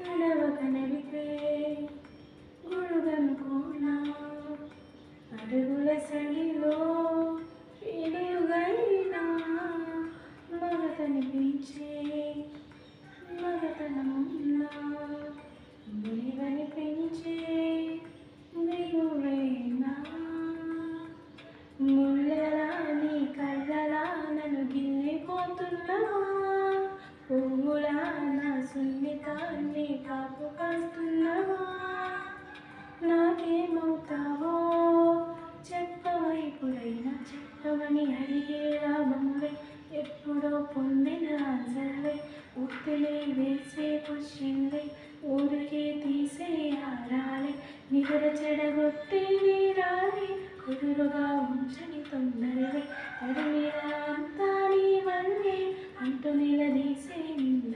నడవక నడిపే గుడుగనుకోనా అడుగుల సడిలో పిడుగైనా మగతనిపించే మగతనమున్నా మునివనిపించే దిగువేనా ముళ్ళలా నీ కళ్ళలా నన్ను గిల్లిపోతున్నవా పువ్వులా నా సున్నితాన్ని కాపు కాస్తున్నవా నాకేమవుతావో చెప్పవైపుడైనా చెప్పవని అడిగేలా బొమ్మలే ఎప్పుడో పొందిన ఆన్సర్లే ఉత్తిలే వేసే క్వశ్చన్లే ఊరికే తీసే ఆరాలే నిద్ర చెడగొట్టే వీరాలే కుదురుగా ఉంచని తొందరలే తడిమిన అంతా నీ వల్లే అంటూ నిలదీసే నింద